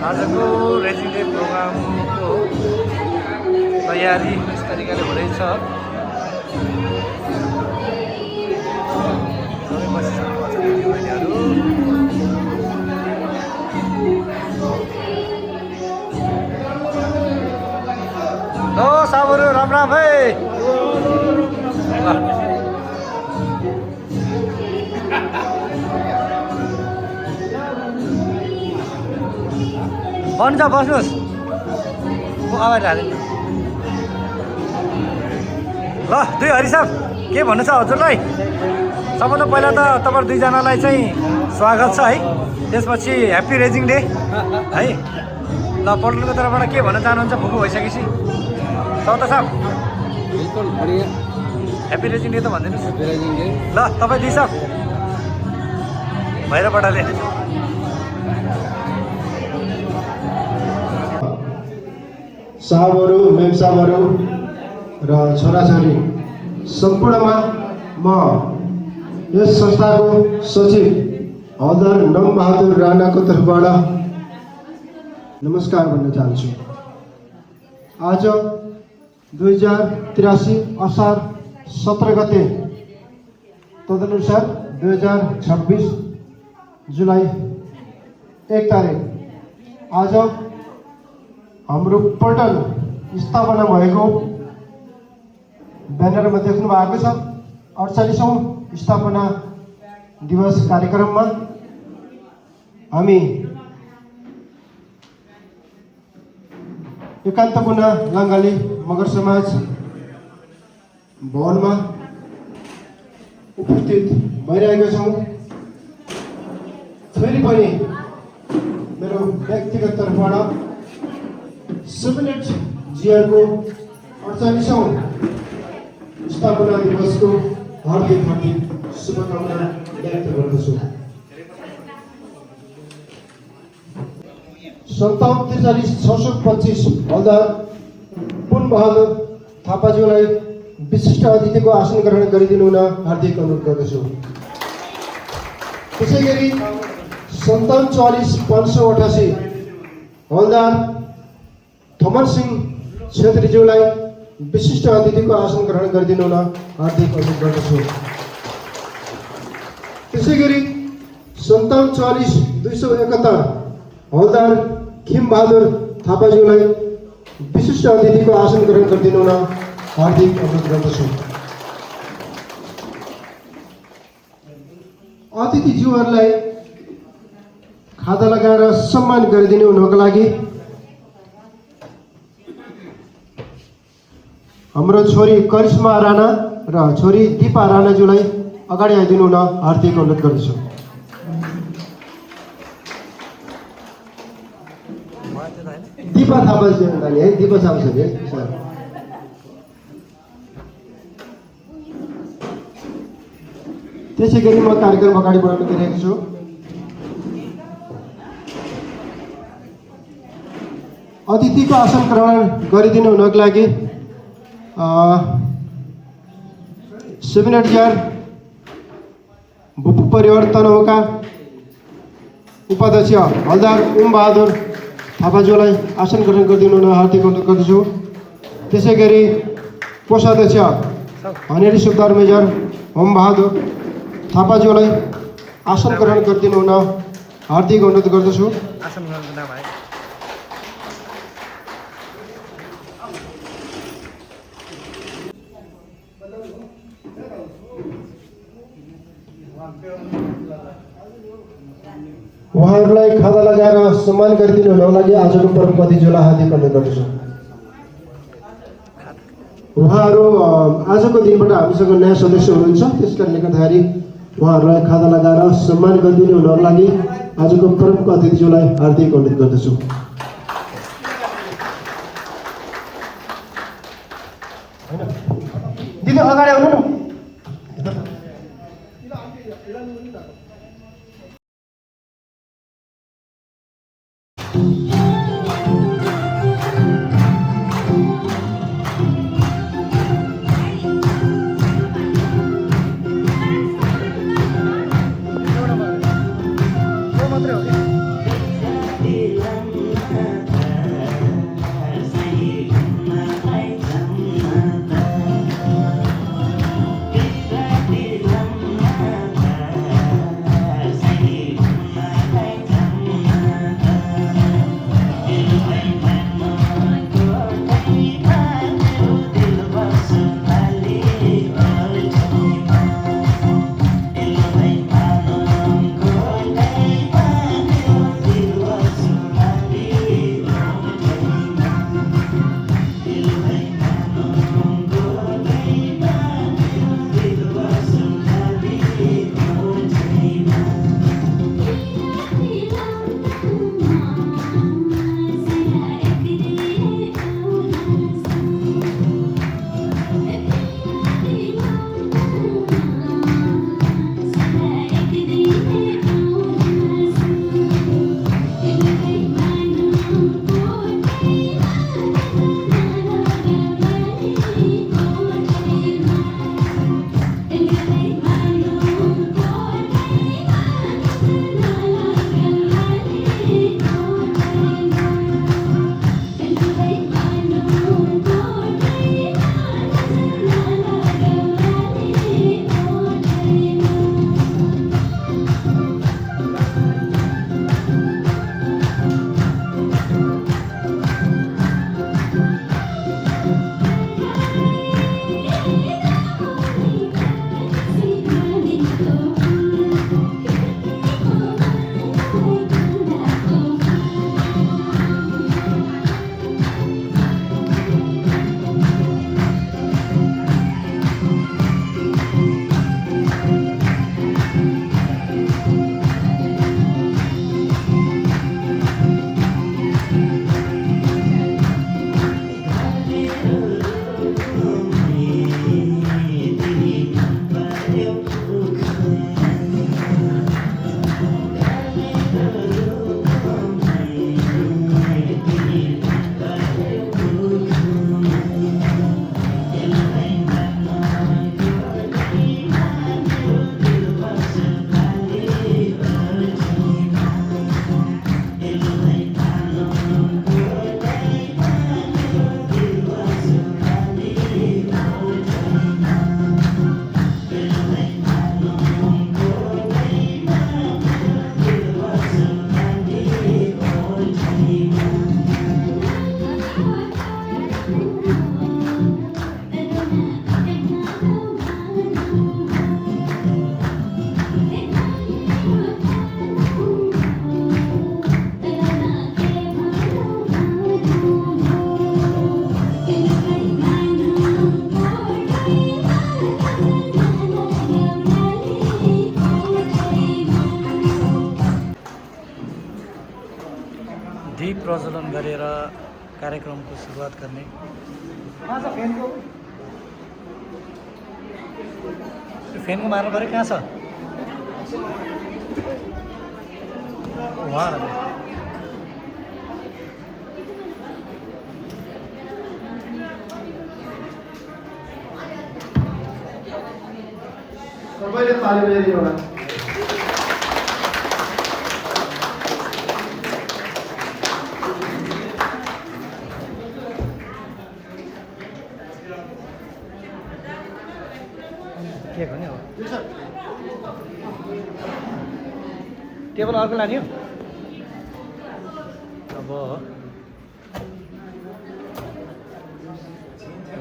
आजको raising day प्रोग्रामको तयारी यस तरिकाले हुँदैछ। सबै बसिसक्नु भएको छ दिदीबहिनीहरू। ल साबुहरू राम राम है। बन्छ बस्नुहोस्, म अगाडि हालेँ। ल दुई हरिसाब के भन्नु छ हजुरलाई? सबभन्दा पहिला त तपाईँ दुईजनालाई चाहिँ स्वागत छ है। त्यसपछि ह्याप्पी रेजिङ डे है। ल पल्टनको तर्फबाट के भन्न चाहनुहुन्छ भुकु भइसकेपछि? सौता साहब बिल्कुल बढिया। ह्याप्पी रेजिङ डे त भनिदिनुहोस्। Happy raising day. ल तपाईँ दुई साहब भैरवटाले साहबहरू, मेम साहबहरू र छोराछोरी सम्पूर्णमा म यस संस्थाको सचिव हवल्दार नमबहादुर राणाको तर्फबाट नमस्कार भन्न चाहन्छु। आज 2083 असार 17 गते तदनुसार 2026 जुलाई 1 तारिक आज हाम्रो पल्टन स्थापना भएको ब्यानरमा देख्नु भएको छ। 48औं स्थापना दिवस कार्यक्रममा हामी एकान्तपुना लङ्गाली मगर समाज भवनमा उपस्थित भइरहेका छौँ। फेरि पनि मेरो व्यक्तिगत तर्फबाट 7 जिआरको 48औं स्थापना दिवसको हार्दिक शुभकामना व्यक्त गर्दछु। 5743 हवल्दार पुनबहादुर थापाज्यूलाई विशिष्ट अतिथिको आसन ग्रहण गरिदिनु हुन हार्दिक अनुरोध गर्दछु। त्यसै गरी 5744 हवल्दार थोमर सिंह छेत्रीज्यूलाई विशिष्ट अतिथिको आसन ग्रहण गरिदिनु हुन हार्दिक अनुरोध गर्दछु। त्यसै गरी 574271 हवल्दार खिमबहादुर थापाज्यूलाई विशिष्ट अतिथिको आसन ग्रहण गरिदिनु हुन हार्दिक अनुरोध गर्दछु। अतिथिज्यूहरूलाई खादा लगाएर सम्मान गरिदिनु हुनको लागि हाम्रो छोरी करिश्मा राणा र छोरी दिपा राणाज्यूलाई अगाडि आइदिनु हुन हार्दिक अनुरोध गर्दछु। दिपा थापाज्यू है, दिपा थापाज्यू है सर। त्यसै गरी म कार्यक्रम अगाडि बढाउन गइरहेको छु। अतिथिको आसन ग्रहण गरिदिनु हुनको लागि 7 जिआर भूपू परिवार तनहुका उपाध्यक्ष हवल्दार ओमबहादुर थापाज्यूलाई आसन ग्रहण गरिदिनु हुन हार्दिक अनुरोध गर्दछु। त्यसै गरी कोषाध्यक्ष हनेरी सुब्दार मेजर होमबहादुर थापाज्यूलाई आसन ग्रहण गरिदिनु हुन हार्दिक अनुरोध गर्दछु। आसन ग्रहणको नाम है। उहाँहरूलाई खादा लगाएर सम्मान गरिदिनु हुनको लागि आजको प्रमुख अतिथिज्यूलाई हार्दिक अनुरोध गर्दछु। उहाँहरू आजको दिनबाट हामीसँग नयाँ सदस्य हुनुहुन्छ, त्यस कारणले गर्दाखेरि उहाँहरूलाई खादा लगाएर सम्मान गरिदिनु हुनको लागि आजको प्रमुख अतिथिज्यूलाई हार्दिक अनुरोध गर्दछु। दिदी अगाडि आउनु न। दीप प्रज्वलन गरेर कार्यक्रमको सुरुवात गर्ने फेनको मार्नु पऱ्यो कहाँ छ उहाँ सबैले ताली बजाइदिनु होला के गर्ने हो टेबल अर्को लाने हो अब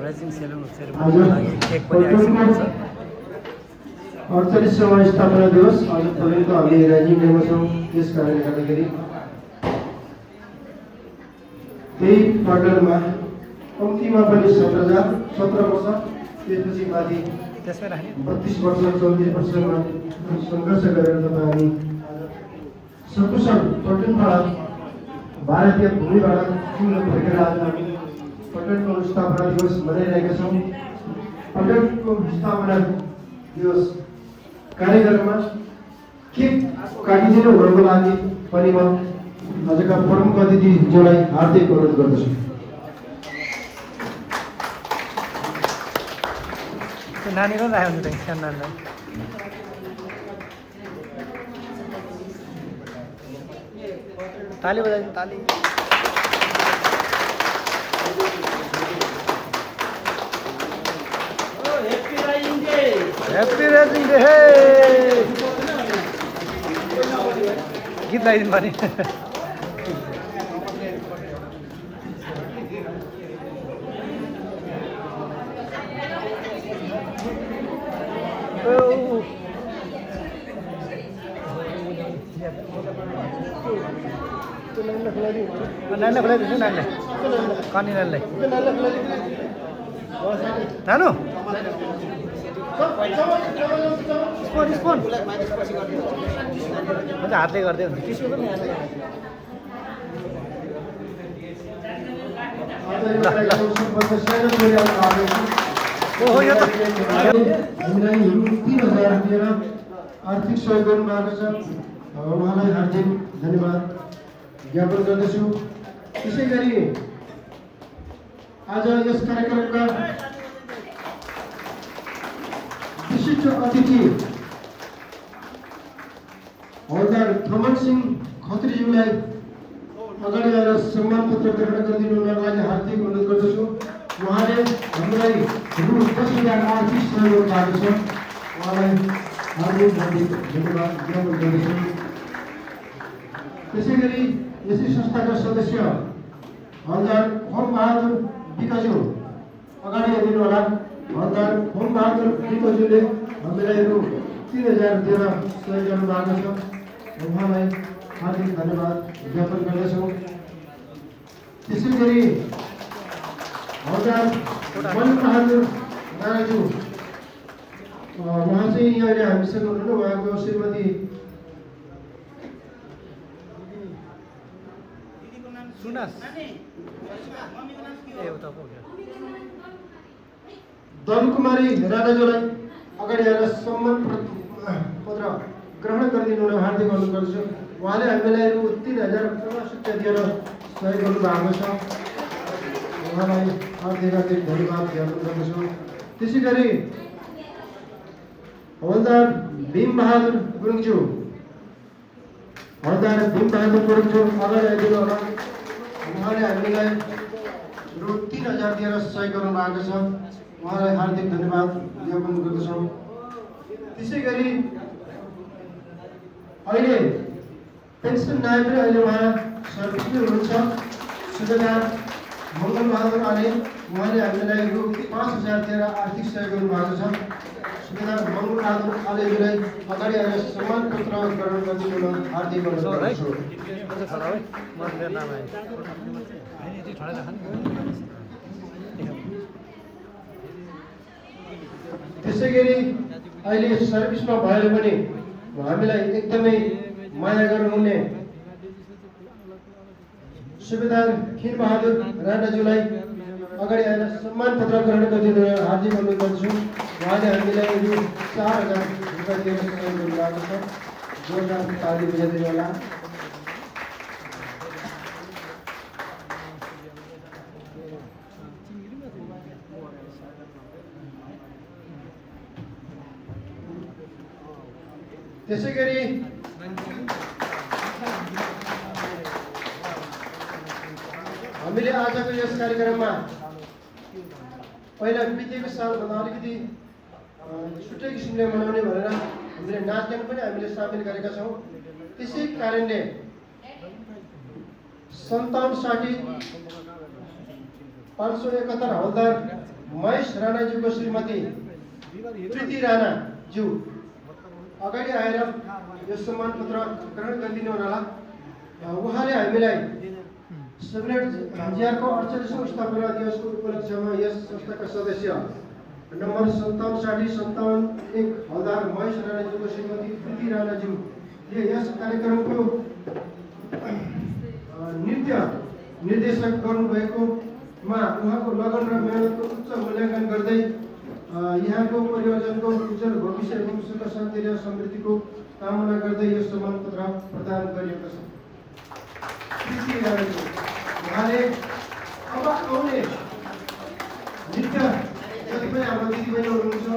राइजिङ सेरेमनीको लागि केक पनि आइसकेको छ 48वां स्थापना दिवस आज तपाईँको हामी राइजिङ डेमा छौँ त्यस कारणले गर्दाखेरि त्यही पटलमा कम्तीमा पनि 17 वर्ष त्यसपछि माथि त्यसमै राख्ने 32 वर्ष 34 वर्षमा सङ्घर्ष गरेर तपाईँ हामी सकुशल पटनपाडा भारतीय भूमिबाट चुन फर्केर आज हामी पटनको स्थापना दिवस मनाइरहेका छौँ पटनको स्थापना दिवस कार्यक्रममा केक काटिदिनु हुनको लागि पनि म आजका प्रमुख अतिथिज्यूलाई हार्दिक अनुरोध गर्दछु नानीलाई राख्यो भने त सानो नानीलाई ताली बजाइदिनु ताली ह्याप्पी राइजिङ डे हे गीत लगाइदिनु पर्ने नानीलाई खुलाइदिन्छु नानीलाई कनी नानीलाई नानु स्पोन हुन्छ हातले गर्दै हुन्छ ओहो यो त हामीलाई 3000 दिएर आर्थिक सहयोग गर्नुभएको छ उहाँलाई हार्दिक धन्यवाद ज्ञापन गर्दछु त्यसै गरी आज यस कार्यक्रमका विशिष्ट अतिथि हवलदार थमन सिंह खत्रीज्यूलाई अगाडि आएर सम्मान पत्र ग्रहण गरिदिनु हुनको लागि हार्दिक अनुरोध गर्दछु उहाँले हामीलाई रु 10,000 आर्थिक सहयोग भएको छ उहाँलाई हार्दिक धन्यवाद ज्ञापन गर्दछु त्यसै गरी यसै संस्थाका सदस्य हवलदार होम बहादुर विकाज्यू अगाडि आइदिनु होला हवलदार होम बहादुर विकाज्यूले हामीलाई रु 3000 दिएर सहयोग गर्नुभएको छ उहाँलाई हार्दिक धन्यवाद ज्ञापन गर्दछौँ त्यसै गरी हवलदार मन बहादुर राणाज्यू उहाँ चाहिँ यहाँ अहिले हामीसँग हुनुहुन्न उहाँको श्रीमती सुनास दलकुमारी राणाज्यूलाई अगाडि आएर सम्मान पत्र ग्रहण गरिदिनु हुन हार्दिक अनुरोध गर्दछु उहाँले हामीलाई रु 3000 दिएर सहयोग गर्नुभएको छ उहाँलाई हार्दिक धन्यवाद ज्ञापन गर्दछु त्यसै गरी हवलदार भीम बहादुर गुरुङज्यू हवलदार भीम बहादुर गुरुङज्यू अगाडि आइदिनु होला उहाँले हामीलाई रु 3000 दिएर सहयोग गर्नुभएको छ उहाँलाई हार्दिक धन्यवाद ज्ञापन गर्दछौँ त्यसै गरी अहिले पेन्सन नायक अहिले उहाँ सर्भिसमै हुनुहुन्छ सुबेदार मङ्गल बहादुर आले उहाँले हामीलाई रु 5,000 दिएर आर्थिक सहयोग गर्नुभएको छ सुबेदार मङ्गल बहादुर आलेजीलाई अगाडि आएर सम्मान पत्र ग्रहण गरिदिनु हार्दिक अनुरोध गर्दछु त्यसै गरी अहिले सर्भिसमा भएर पनि हामीलाई एकदमै माया गर्नुहुने सुबेदार खिरबहादुर राणाज्यूलाई अगाडि आएर सम्मान पत्र ग्रहण गरिदिनु हार्दिक अनुरोध गर्छु। उहाँले हामीलाई यो 4,000 रुपियाँ दिएर सहयोग गर्नुभएको छ। जोरदार ताली बजाइदिनु होला। त्यसै गरी हामीले आजको यस कार्यक्रममा पहिला बितेको सालभन्दा अलिकति छुट्टै किसिमले मनाउने भनेर हामीले नाचगान पनि हामीले सामेल गरेका छौँ। त्यसै कारणले 5760 हवल्दार महेश राणाज्यूको श्रीमती प्रीति राणाज्यू अगाडि आएर यो सम्मान पत्र ग्रहण गरिदिनु होला। उहाँले हामीलाई सेभेनेट जिआरको 48औं स्थापना दिवसको उपलक्ष्यमा यस संस्थाका सदस्य नम्बर 5760-57 हवल्दार महेश राणाज्यूको श्रीमती प्रीति राणाज्यूले यस कार्यक्रमको नृत्य निर्देशक गर्नुभएकोमा उहाँको लगन र मेहनतको उच्च मूल्याङ्कन गर्दै यहाँको परियोजनको उज्जवल भविष्य एवं सुख शान्ति र समृद्धिको कामना गर्दै यो सम्मान पत्र प्रदान गरिएको छ। उहाँले अब आउने नृत्य जति पनि हाम्रो दिदीबहिनीहरू हुनुहुन्छ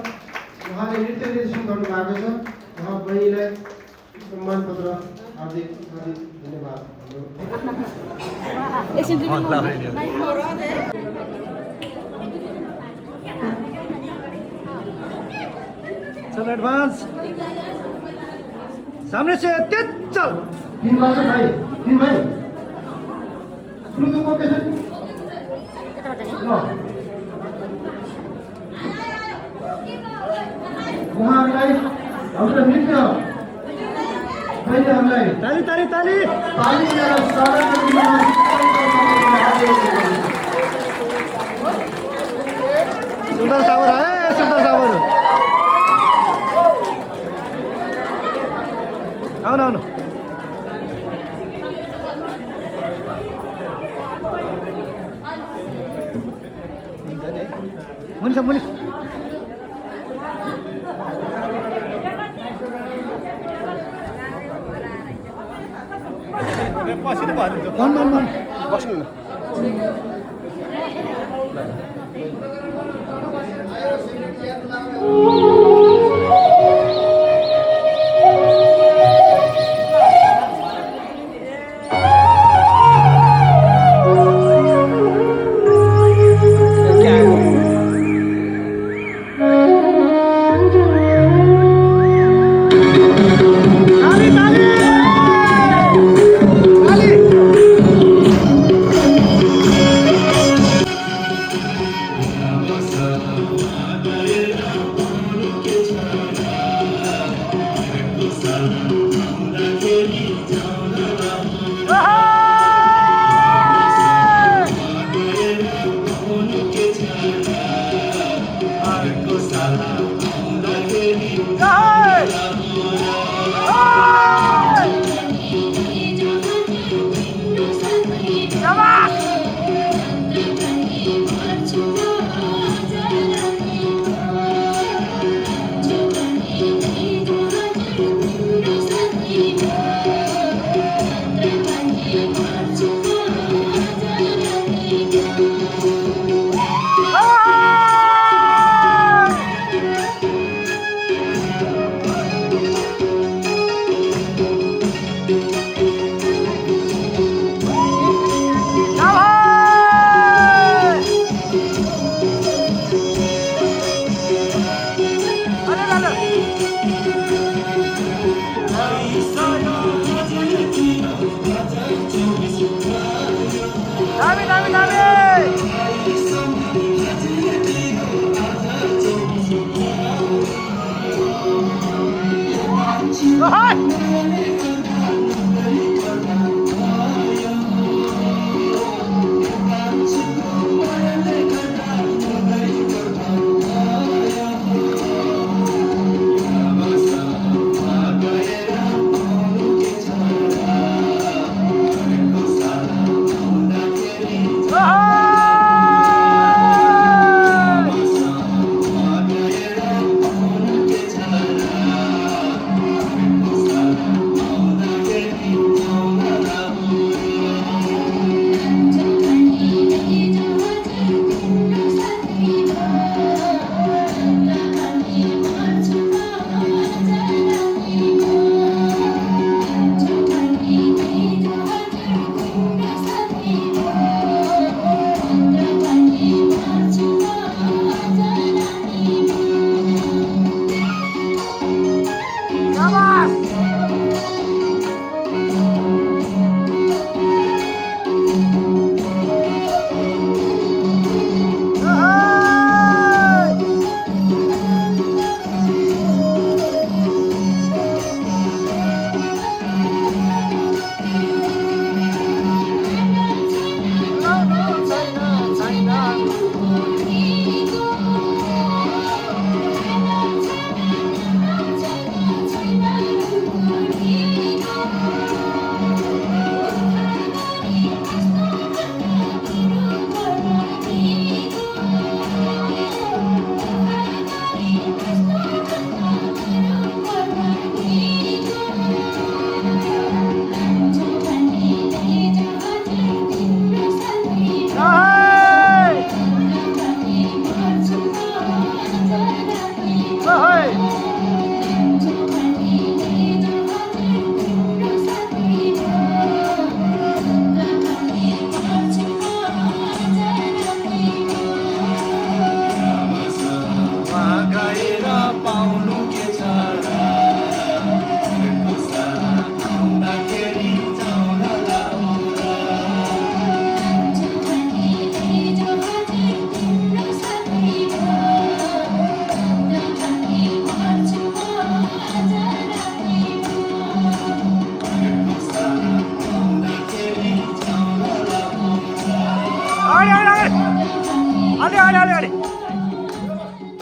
उहाँले नृत्य निर्देशन गर्नुभएको छ। उहाँ बहिनीलाई सम्मान पत्र हार्दिक धन्यवाद। चल एडवांस सामने से तेज चल। तीन भाई शुरू तो कैसे वहाँ हाम्रो नृत्य पहिले हामीलाई ताली ताली ताली ताली दिएर स्वागत गरिदिनुहोस्। सुन्दर सावर है सुन्दर सावर आउनु आउनु मुनि मुनि बस्नु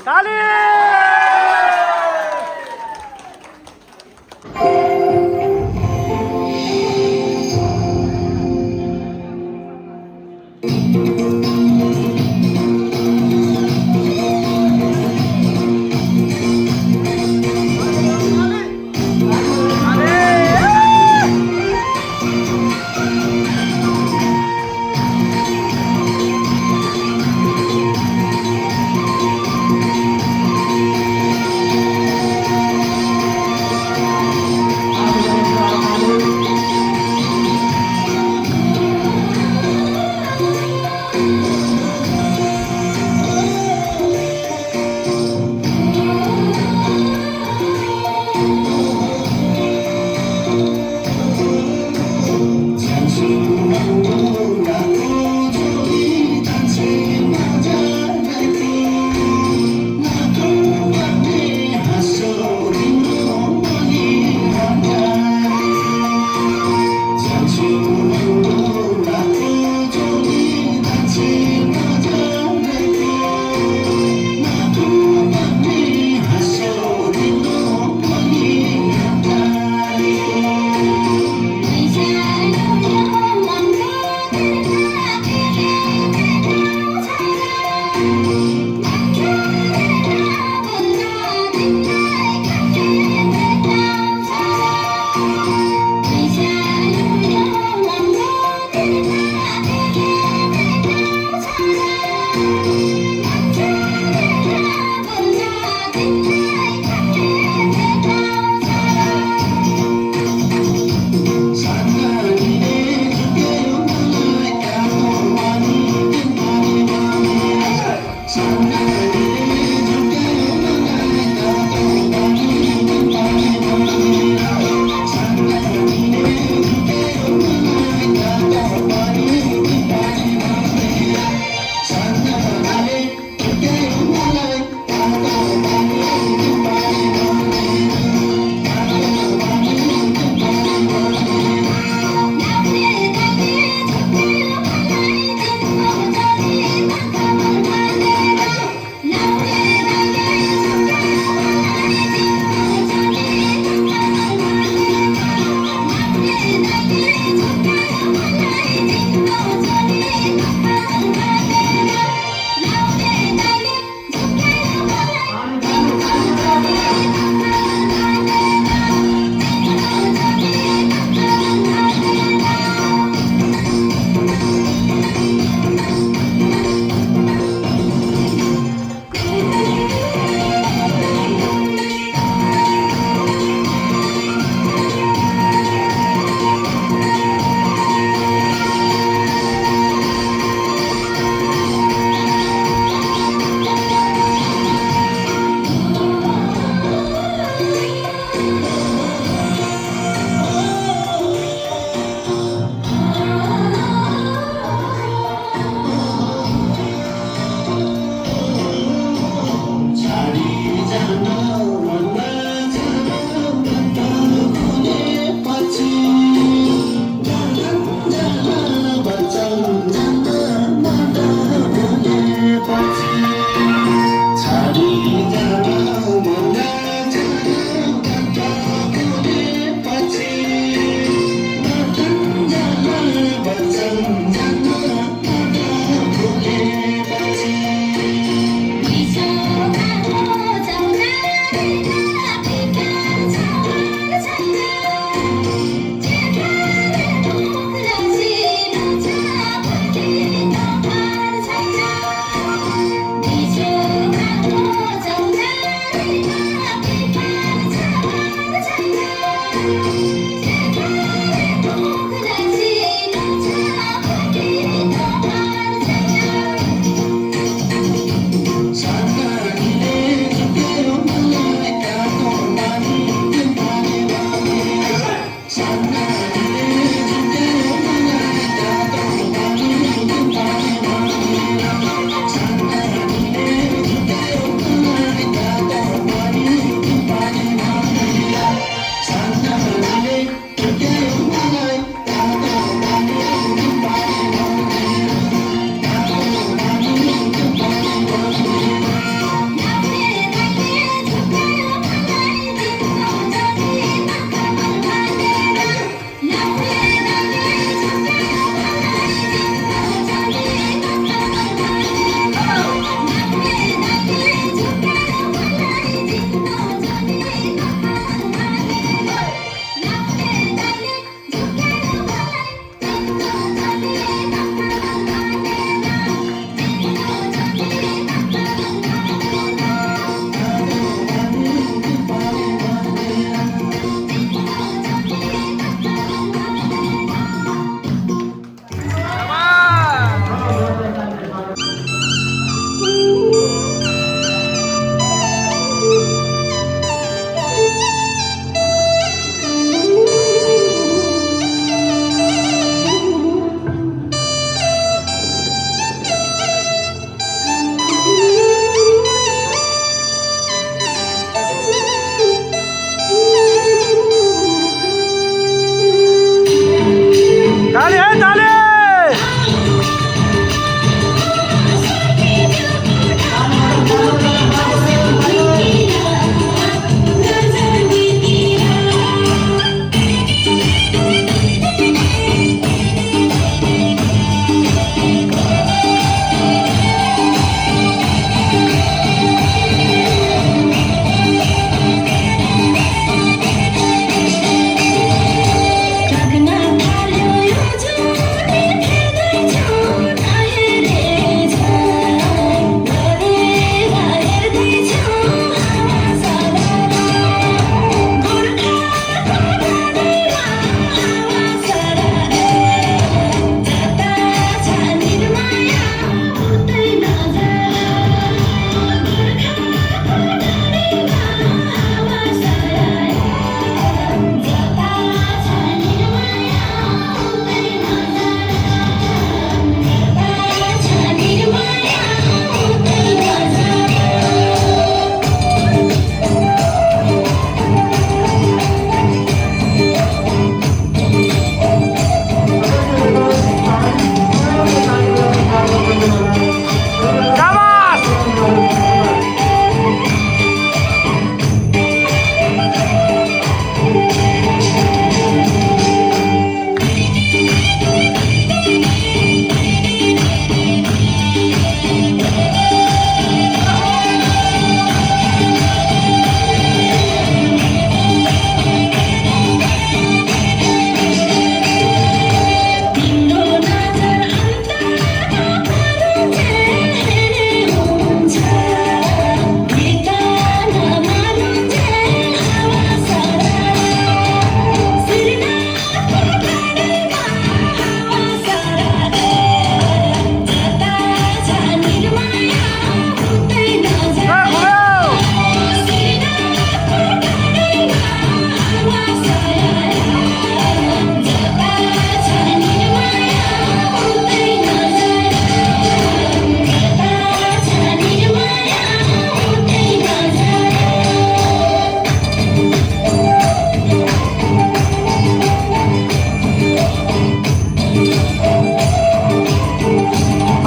ताली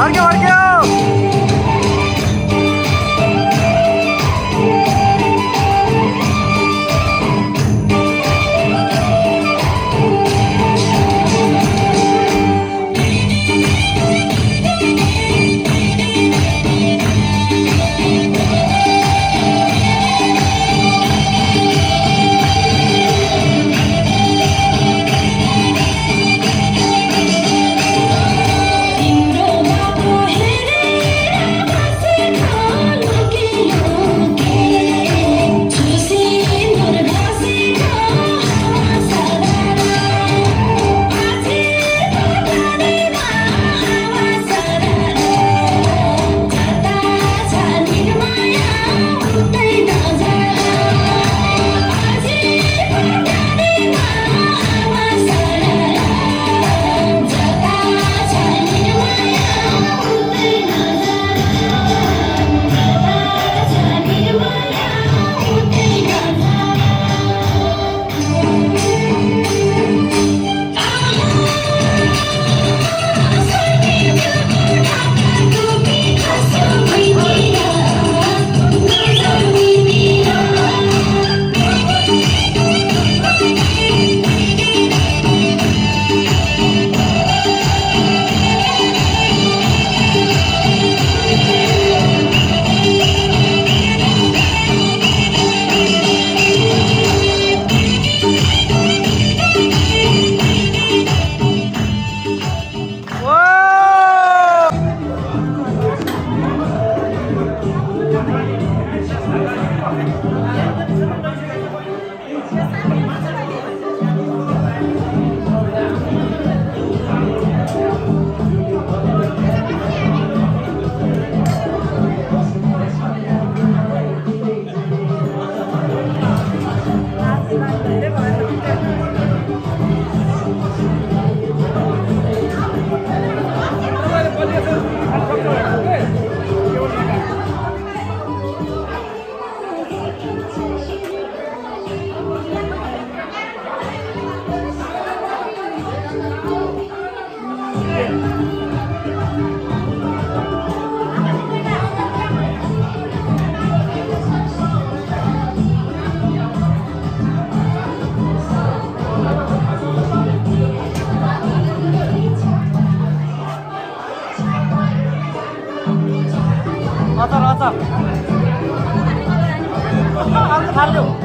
फर्क्यो फर्क्यो अचार अचार थाल्यो